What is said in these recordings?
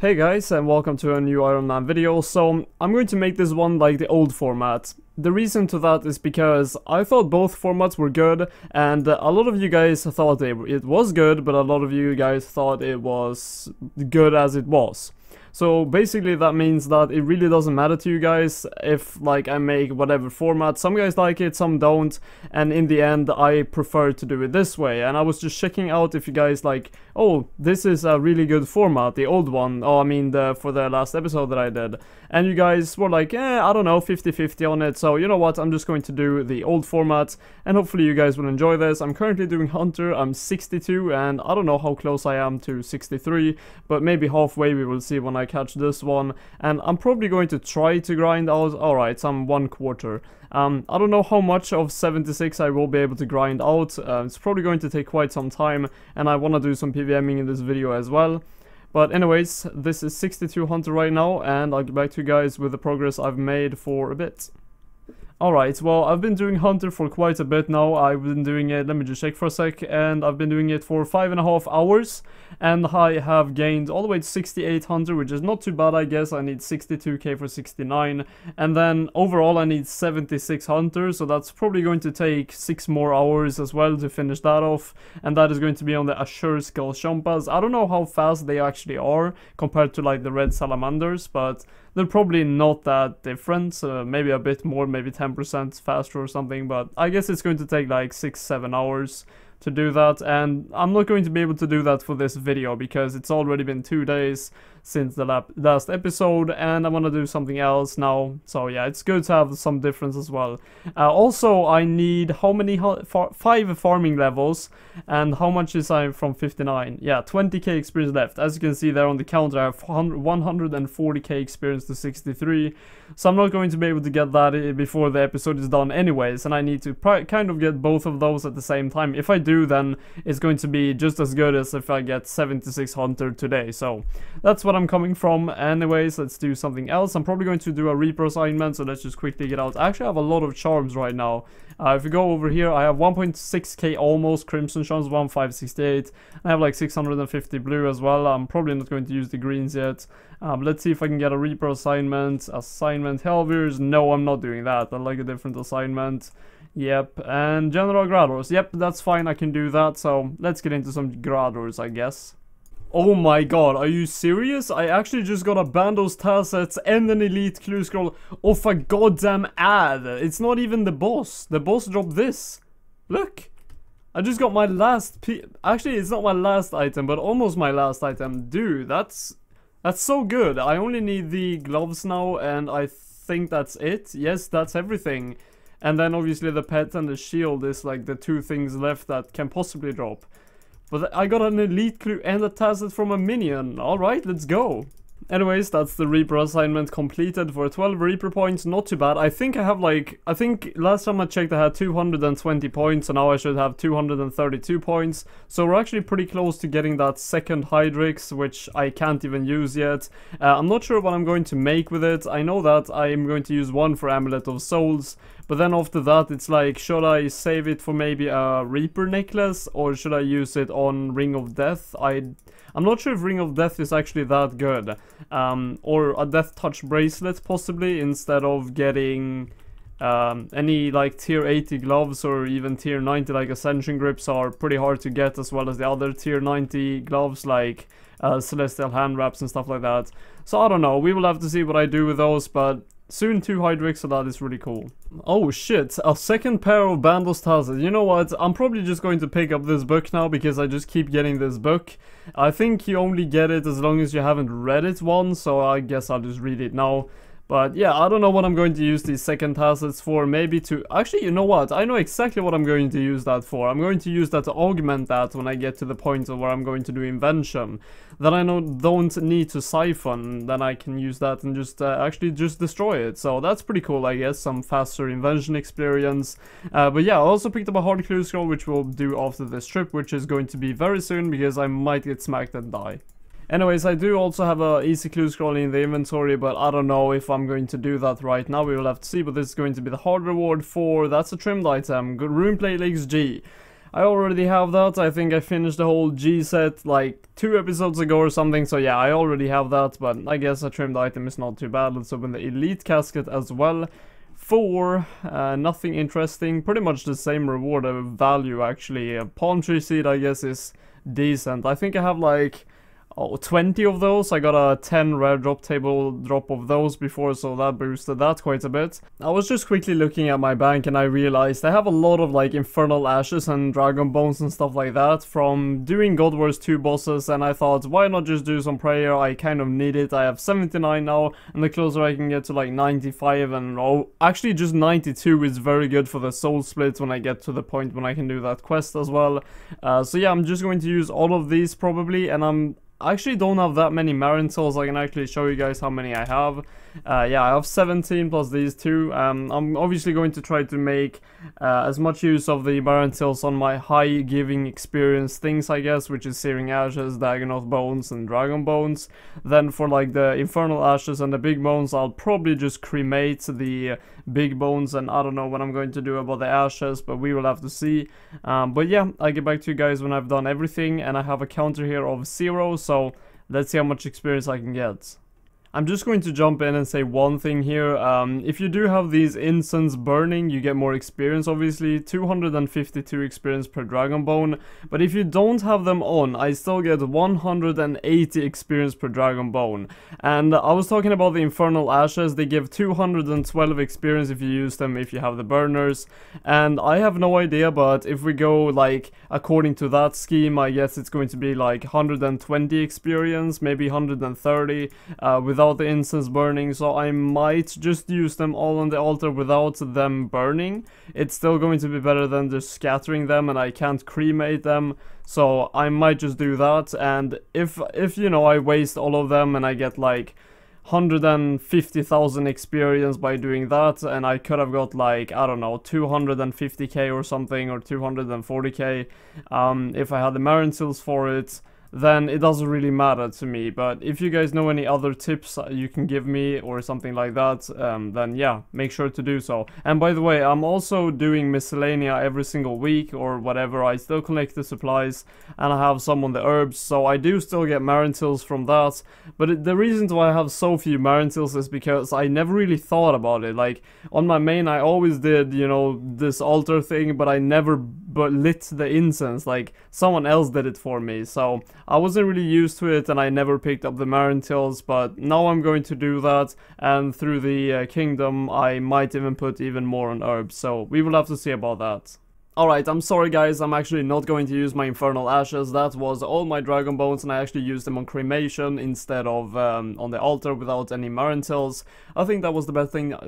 Hey guys, and welcome to a new Iron Man video. So I'm going to make this one like the old format. The reason to that is because I thought both formats were good, and a lot of you guys thought it was good, but a lot of you guys thought it was good as it was. So basically that means that it really doesn't matter to you guys if like I make whatever format. Some guys like it, some don't, and in the end I prefer to do it this way. And I was just checking out if you guys like, oh, this is a really good format, the old one, oh I mean for the last episode that I did. And you guys were like, I don't know, 50-50 on it, so you know what, I'm just going to do the old format, and hopefully you guys will enjoy this. I'm currently doing Hunter, I'm 62, and I don't know how close I am to 63, but maybe halfway we will see when I catch this one. And I'm probably going to try to grind out, alright, some 1/4. I don't know how much of 76 I will be able to grind out. It's probably going to take quite some time, and I want to do some PVMing in this video as well. But anyways, this is 62 Hunter right now, and I'll get back to you guys with the progress I've made for a bit. Alright, well, I've been doing Hunter for quite a bit now. I've been doing it, let me just check for a sec, and I've been doing it for 5.5 hours, and I have gained all the way to 68 Hunter, which is not too bad, I guess. I need 62k for 69, and then overall I need 76 Hunter, so that's probably going to take 6 more hours as well to finish that off, and that is going to be on the Azure Skull Shumpas. I don't know how fast they actually are compared to like the red salamanders, but they're probably not that different, maybe a bit more, maybe 10% faster or something, but I guess it's going to take like 6-7 hours to do that, and I'm not going to be able to do that for this video because it's already been 2 days since the last episode, and I want to do something else now, so yeah, it's good to have some difference as well. Also, I need how many 5 farming levels, and how much is I from 59? Yeah, 20k experience left. As you can see there on the counter, I have 140k experience to 63, so I'm not going to be able to get that before the episode is done anyways, and I need to kind of get both of those at the same time. If I do, then it's going to be just as good as if I get 76 Hunter today, so that's what I'm coming from. Anyways, let's do something else. I'm probably going to do a Reaper assignment, so let's just quickly get out. I actually have a lot of charms right now. If you go over here, I have 1.6k almost Crimson charms, 1568. I have like 650 blue as well. I'm probably not going to use the greens yet. Let's see if I can get a Reaper assignment. Assignment Helviers. No, I'm not doing that. I like a different assignment. Yep, and General Gradors. Yep, that's fine, I can do that. So let's get into some Gradors, I guess. Oh my god, are you serious? I actually just got a Bandos Tassets and an Elite Clue Scroll off a goddamn ad. It's not even the boss. The boss dropped this. Look. I just got my last actually, it's not my last item, but almost my last item. Dude, that's so good. I only need the gloves now, and I think that's it. Yes, that's everything. And then obviously the pet and the shield is like the 2 things left that can possibly drop. But I got an Elite Clue and a Tacet from a minion. Alright, let's go. Anyways, that's the Reaper assignment completed for 12 Reaper points. Not too bad. I think I have like, I think last time I checked I had 220 points, and now I should have 232 points. So we're actually pretty close to getting that second Hydrix, which I can't even use yet. I'm not sure what I'm going to make with it. I know that I'm going to use one for Amulet of Souls, but then after that it's like, should I save it for maybe a Reaper necklace, or should I use it on Ring of Death? I'm not sure if Ring of Death is actually that good. Or a Death Touch bracelet possibly, instead of getting any like tier 80 gloves, or even tier 90 like Ascension grips are pretty hard to get, as well as the other tier 90 gloves like Celestial Hand Wraps and stuff like that. So I don't know, we will have to see what I do with those, but soon 2 Hydrix, so that is really cool. Oh shit, a second pair of Bandos Tassets. You know what, I'm probably just going to pick up this book now, because I just keep getting this book. I think you only get it as long as you haven't read it once, so I guess I'll just read it now. But yeah, I don't know what I'm going to use these second Tassets for. Maybe to... Actually, you know what? I know exactly what I'm going to use that for. I'm going to use that to augment that when I get to the point of where I'm going to do Invention. Then I don't need to siphon. Then I can use that and just actually just destroy it. So that's pretty cool, I guess. Some faster Invention experience. But yeah, I also picked up a hard clue scroll, which we'll do after this trip, which is going to be very soon, because I might get smacked and die. Anyways, I do also have a easy clue scroll in the inventory, but I don't know if I'm going to do that right now. We will have to see, but this is going to be the hard reward for, that's a trimmed item, good Runeplate XG. I already have that. I think I finished the whole G set like 2 episodes ago or something, so yeah, I already have that, but I guess a trimmed item is not too bad. Let's open the Elite Casket as well. 4, nothing interesting, pretty much the same reward value actually. A palm tree seed I guess is decent. I think I have like 20 of those. I got a 10 rare drop table drop of those before, so that boosted that quite a bit. I was just quickly looking at my bank and I realized I have a lot of like Infernal Ashes and Dragon Bones and stuff like that from doing God Wars 2 bosses, and I thought, why not just do some prayer? I kind of need it. I have 79 now, and the closer I can get to like 95, and actually just 92 is very good for the soul split when I get to the point when I can do that quest as well. So yeah, I'm just going to use all of these probably, and I actually don't have that many Marintils. I can actually show you guys how many I have. Yeah, I have 17 plus these 2. I'm obviously going to try to make as much use of the Marintils on my high giving experience things, I guess, which is Searing Ashes, Dagonoth Bones, and Dragon Bones. Then for like the Infernal Ashes and the Big Bones, I'll probably just cremate the Big Bones, and I don't know what I'm going to do about the Ashes, but we will have to see. But yeah, I'll get back to you guys when I've done everything, and I have a counter here of 0, so let's see how much experience I can get. I'm just going to jump in and say one thing here. If you do have these incense burning, you get more experience, obviously, 252 experience per Dragon Bone, but if you don't have them on, I still get 180 experience per Dragon Bone. And I was talking about the Infernal Ashes. They give 212 experience if you use them, if you have the burners, and I have no idea, but if we go like according to that scheme, I guess it's going to be like 120 experience, maybe 130 without the incense burning, so I might just use them all on the altar without them burning. It's still going to be better than just scattering them, and I can't cremate them, so I might just do that. And if you know, I waste all of them and I get like 150,000 experience by doing that, and I could have got like, I don't know, 250k or something, or 240k if I had the Marintils for it, then it doesn't really matter to me. But if you guys know any other tips you can give me or something like that, then yeah, make sure to do so. And by the way, I'm also doing miscellanea every single week or whatever. I still collect the supplies, and I have some on the herbs, so I do still get Marintils from that. But the reason why I have so few Marintils is because I never really thought about it. Like, on my main, I always did, you know, this altar thing, but I never lit the incense. Like, someone else did it for me, so I wasn't really used to it, and I never picked up the Marintils, but now I'm going to do that, and through the kingdom I might even put even more on herbs, so we will have to see about that. Alright, I'm sorry guys, I'm actually not going to use my Infernal Ashes. That was all my Dragon Bones, and I actually used them on cremation instead of on the altar without any Marintils. I think that was the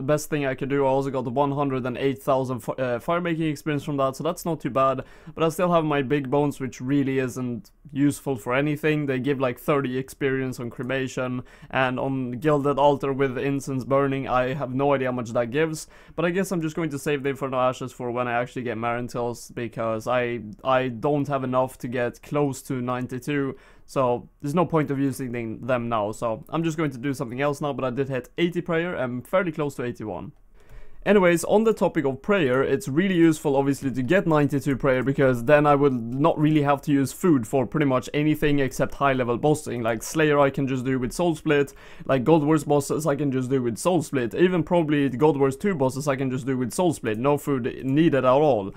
best thing I could do. I also got 108,000 firemaking experience from that, so that's not too bad. But I still have my Big Bones, which really isn't useful for anything. They give like 30 experience on cremation, and on Gilded Altar with incense burning, I have no idea how much that gives. But I guess I'm just going to save the Infernal Ashes for when I actually get Marintils, because I don't have enough to get close to 92, so there's no point of using them now. So I'm just going to do something else now, but I did hit 80 prayer. I'm fairly close to 81. Anyways, on the topic of prayer, it's really useful obviously to get 92 prayer, because then I would not really have to use food for pretty much anything except high level bossing. Like Slayer I can just do with Soul Split, like God Wars bosses I can just do with Soul Split, even probably the God Wars 2 bosses I can just do with Soul Split, no food needed at all.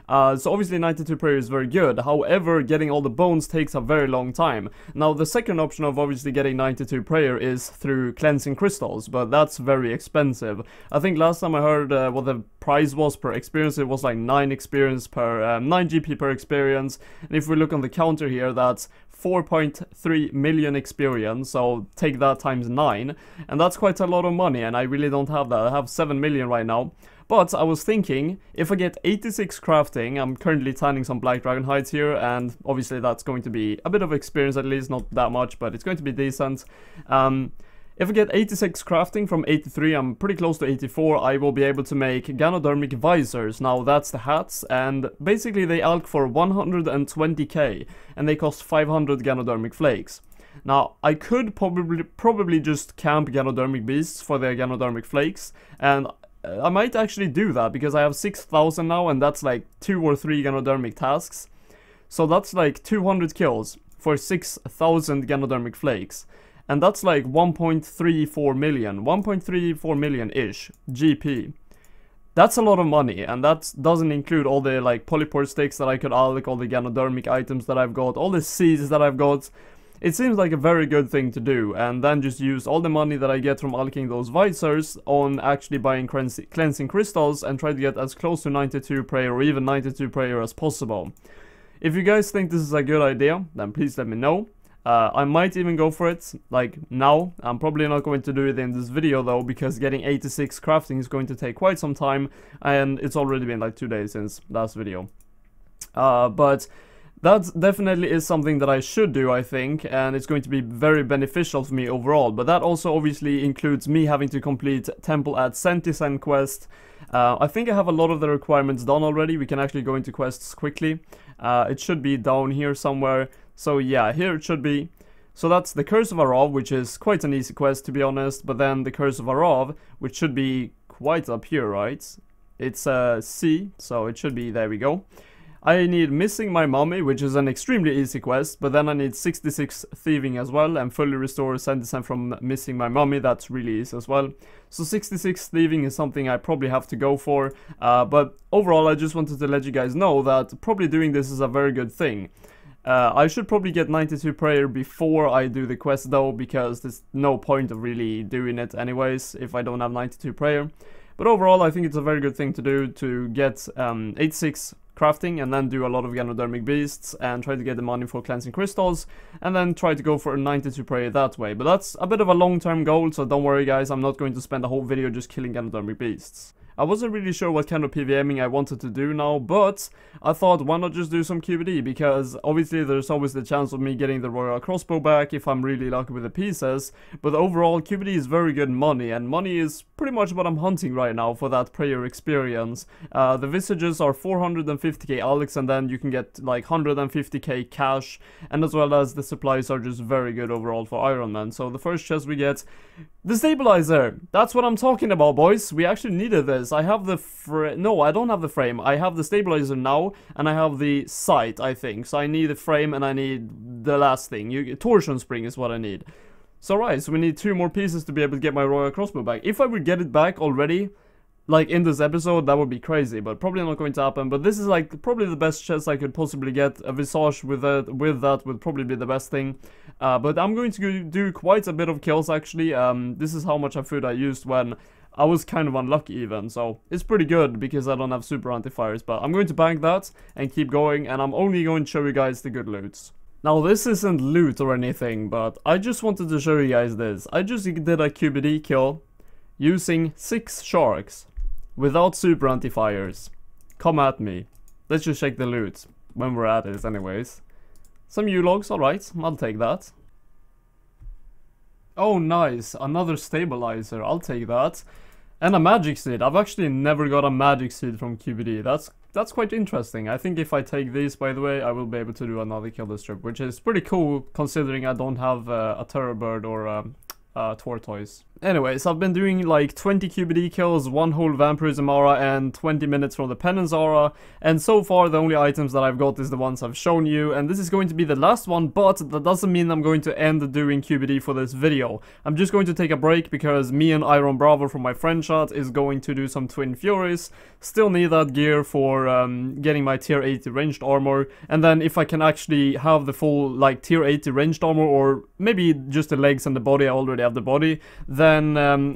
So obviously 92 prayer is very good, however getting all the bones takes a very long time. Now the second option of obviously getting 92 prayer is through cleansing crystals, but that's very expensive. I think last time I heard what the price was per experience, it was like 9 experience per 9 GP per experience, and if we look on the counter here, that's 4.3 million experience, so take that times 9, and that's quite a lot of money, and I really don't have that. I have 7 million right now. But I was thinking, if I get 86 crafting, I'm currently tanning some Black Dragon hides here, and obviously that's going to be a bit of experience, at least not that much, but it's going to be decent. If I get 86 crafting from 83, I'm pretty close to 84, I will be able to make Ganodermic Visors. Now that's the hats, and basically they alch for 120k, and they cost 500 Ganodermic Flakes. Now, I could probably just camp Ganodermic Beasts for their Ganodermic Flakes, and I might actually do that, because I have 6,000 now, and that's like 2 or 3 Ganodermic tasks. So that's like 200 kills for 6,000 Ganodermic flakes. And that's like 1.34 million, 1.34 million-ish GP. That's a lot of money, and that doesn't include all the like polypore sticks that I could alloc, all the Ganodermic items that I've got, all the seeds that I've got. It seems like a very good thing to do, and then just use all the money that I get from allocating those visors on actually buying cleansing crystals and try to get as close to 92 prayer or even 92 prayer as possible. If you guys think this is a good idea, then please let me know. I might even go for it, like, now. I'm probably not going to do it in this video though, because getting 86 crafting is going to take quite some time, and it's already been like 2 days since last video. But that definitely is something that I should do, I think, and it's going to be very beneficial for me overall. But that also obviously includes me having to complete Temple at Sentisen quest. I think I have a lot of the requirements done already. We can actually go into quests quickly. It should be down here somewhere. So yeah, here it should be. So that's the Curse of Arov, which is quite an easy quest to be honest. But then the Curse of Arov, which should be quite up here, right? It's C, so it should be, there we go. I need Missing My Mummy, which is an extremely easy quest, but then I need 66 Thieving as well, and fully restore Sentisen from Missing My Mummy. That's really easy as well. So 66 Thieving is something I probably have to go for, but overall I just wanted to let you guys know that probably doing this is a very good thing. I should probably get 92 prayer before I do the quest though, because there's no point of really doing it anyways if I don't have 92 prayer. But overall I think it's a very good thing to do, to get 86 crafting and then do a lot of Ganodermic beasts and try to get the money for cleansing crystals and then try to go for a 92 prayer that way. But that's a bit of a long-term goal, so don't worry guys, I'm not going to spend a whole video just killing Ganodermic beasts. I wasn't really sure what kind of PVMing I wanted to do now, but I thought why not just do some QBD, because obviously there's always the chance of me getting the Royal Crossbow back if I'm really lucky with the pieces, but overall QBD is very good money, and money is pretty much what I'm hunting right now for that prayer experience. The Visages are 450k Alex, and then you can get like 150k cash, and as well as the supplies are just very good overall for Iron Man. So the first chest we get, the Stabilizer! That's what I'm talking about, boys! We actually needed this. I have the no, I don't have the frame. I have the Stabilizer now, and I have the sight, I think. So I need the frame, and I need the last thing. Torsion Spring is what I need. So right, so we need 2 more pieces to be able to get my Royal Crossbow back. If I would get it back already, like in this episode, that would be crazy, but probably not going to happen. But this is like probably the best chest I could possibly get. A Visage with that would probably be the best thing. But I'm going to do quite a bit of kills actually. This is how much of food I used when I was kind of unlucky even, so it's pretty good because I don't have super anti-fires. But I'm going to bank that and keep going, and I'm only going to show you guys the good loots. Now this isn't loot or anything, but I just wanted to show you guys this. I just did a QBD kill using 6 sharks without super anti-fires. Come at me. Let's just check the loot when we're at it anyways. Some U-logs, alright, I'll take that. Oh nice, another Stabilizer, I'll take that. And a Magic Seed. I've actually never got a Magic Seed from QBD. That's quite interesting. I think if I take these, by the way, I will be able to do another kill this trip, which is pretty cool considering I don't have a Terror Bird or a Tortoise. Anyways, I've been doing like 20 QBD kills, 1 whole Vampirism aura, and 20 minutes from the Penance aura, and so far the only items that I've got is the ones I've shown you, and this is going to be the last one, but that doesn't mean I'm going to end doing QBD for this video. I'm just going to take a break because me and Iron Bravo from my Friendchat is going to do some Twin Furies. Still need that gear for getting my tier 80 ranged armor, and then if I can actually have the full like tier 80 ranged armor, or maybe just the legs and the body, I already have the body, then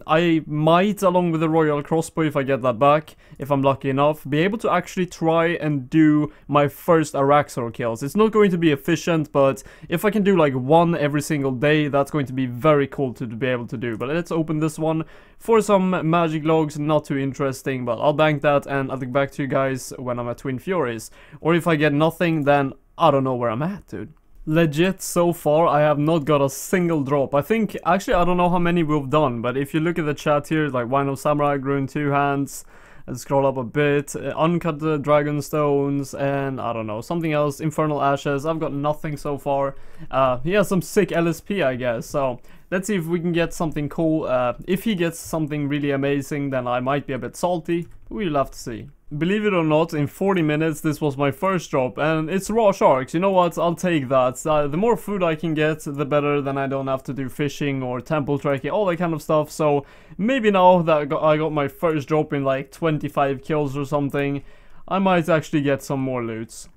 I might, along with the Royal Crossbow, if I get that back, if I'm lucky enough, be able to actually try and do my first Araxor kills. It's not going to be efficient, but if I can do like 1 every single day, that's going to be very cool to be able to do. But let's open this one for some magic logs, not too interesting, but I'll bank that and I'll get back to you guys when I'm at Twin Furies. Or if I get nothing, then I don't know where I'm at, dude. Legit, so far I have not got a single drop. I think, actually I don't know how many we've done, but if you look at the chat here, like Wine of Samurai, Grun 2 Hands, let's scroll up a bit, Uncut Dragon Stones, and I don't know, something else, Infernal Ashes. I've got nothing so far. Yeah, some sick LSP I guess, so let's see if we can get something cool. If he gets something really amazing, then I might be a bit salty. We'll have to see. Believe it or not, in 40 minutes this was my first drop, and it's raw sharks. You know what, I'll take that. The more food I can get, the better, then I don't have to do fishing or temple trekking, all that kind of stuff. So maybe now that I got my first drop in like 25 kills or something, I might actually get some more loots.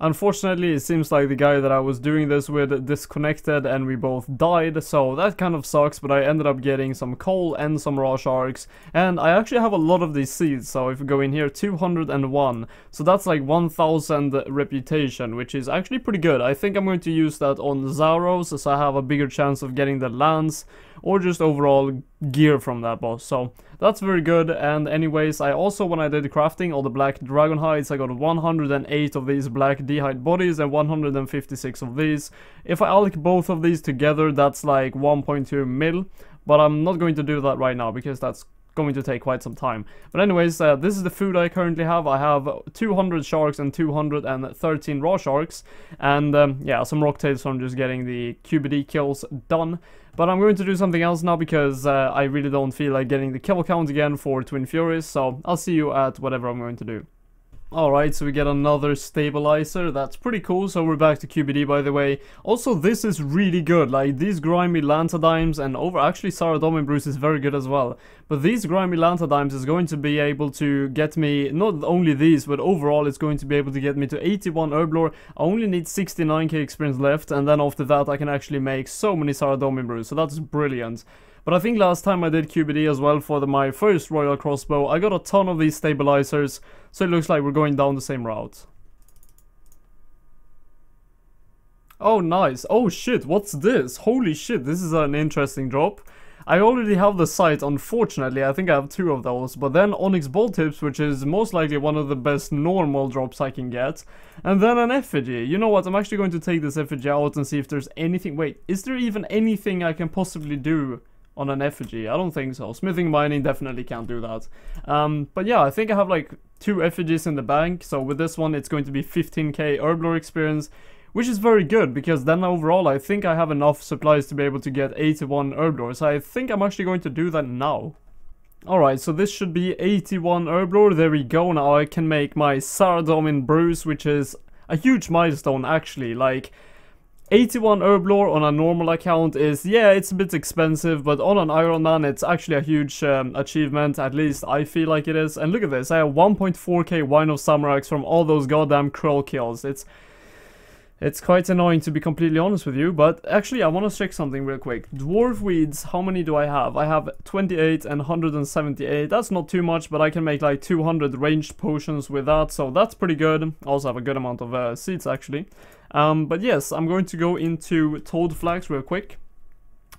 Unfortunately, it seems like the guy that I was doing this with disconnected and we both died, so that kind of sucks, but I ended up getting some coal and some raw sharks, and I actually have a lot of these seeds. So if we go in here, 201, so that's like 1000 reputation, which is actually pretty good. I think I'm going to use that on Zaros, so I have a bigger chance of getting the lands, or just overall gear from that boss, so that's very good. And anyways, I also, when I did crafting all the black dragon hides, I got 108 of these black d-hide bodies and 156 of these. If I alloc both of these together, that's like 1.2 mil, but I'm not going to do that right now because that's going to take quite some time. But anyways, this is the food I currently have. I have 200 sharks and 213 raw sharks, and yeah, some rocktails from just getting the QBD kills done. But I'm going to do something else now because I really don't feel like getting the kill count again for Twin Furies, so I'll see you at whatever I'm going to do. Alright, so we get another stabilizer. That's pretty cool. So we're back to QBD, by the way. Also, this is really good. Like, these grimy Lantadimes and actually SARADOMIN BREWS is very good as well. But these grimy Lantadimes is going to be able to get me, not only these, but overall it's going to be able to get me to 81 herb lore. I only need 69k experience left, and then after that I can actually make so many SARADOMIN BREWS. So that's brilliant. But I think last time I did QBD as well for my first Royal Crossbow, I got a ton of these stabilizers, so it looks like we're going down the same route. Oh, nice. Oh shit, what's this? Holy shit, this is an interesting drop. I already have the sight, unfortunately. I think I have 2 of those, but then Onyx Bolt Tips, which is most likely one of the best normal drops I can get, and then an effigy. You know what, I'm actually going to take this effigy out and see if there's anything. Wait, is there even anything I can possibly do on an effigy? I don't think so. Smithing mining definitely can't do that. But yeah, I think I have like 2 effigies in the bank, so with this one it's going to be 15k herb lore experience, which is very good, because then overall I think I have enough supplies to be able to get 81 herb lore, so I think I'm actually going to do that now. Alright, so this should be 81 herb lore. There we go. Now I can make my SARADOMIN BREWS, which is a huge milestone actually. Like, 81 herb lore on a normal account is, yeah, it's a bit expensive, but on an Iron Man it's actually a huge achievement, at least I feel like it is. And look at this, I have 1.4k Wine of Samurais from all those goddamn Krull kills. It's quite annoying, to be completely honest with you, but actually I want to check something real quick. Dwarf Weeds, how many do I have? I have 28 and 178, that's not too much, but I can make like 200 ranged potions with that, so that's pretty good. Also have a good amount of seeds actually. But yes, I'm going to go into Toad Flax real quick.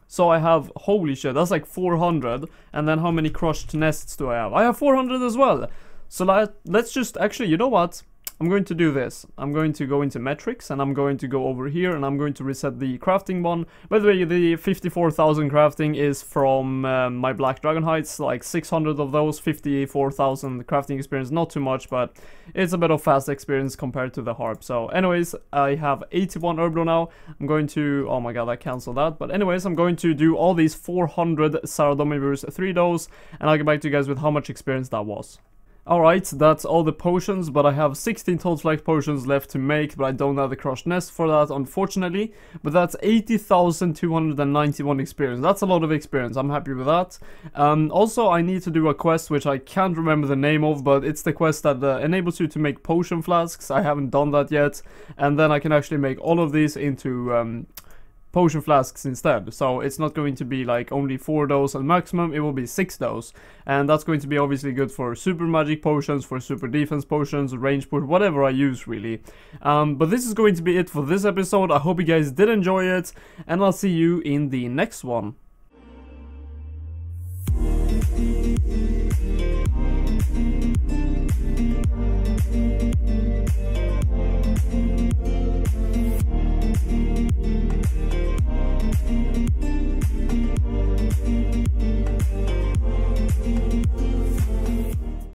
So I have, holy shit, that's like 400, and then how many crushed nests do I have? I have 400 as well. So let's just, actually, you know what? I'm going to do this. I'm going to go into metrics, and I'm going to go over here, and I'm going to reset the crafting one. By the way, the 54,000 crafting is from my black dragon hides, like 600 of those, 54,000 crafting experience, not too much, but it's a bit of fast experience compared to the harp. So anyways, I have 81 herb lore now. I'm going to, oh my god, I canceled that, but anyways, I'm going to do all these 400 SARADOMIN BREWS, 3 dose, and I'll get back to you guys with how much experience that was. Alright, that's all the potions, but I have 16 Toad Flax potions left to make, but I don't have the crushed nest for that, unfortunately. But that's 80,291 experience. That's a lot of experience. I'm happy with that. Also, I need to do a quest which I can't remember the name of, but it's the quest that enables you to make potion flasks. I haven't done that yet, and then I can actually make all of these into potion flasks instead. So it's not going to be like only 4 dose at maximum, it will be 6 dose, and that's going to be obviously good for super magic potions, for super defense potions, range push, whatever I use really. But this is going to be it for this episode. I hope you guys did enjoy it, and I'll see you in the next one.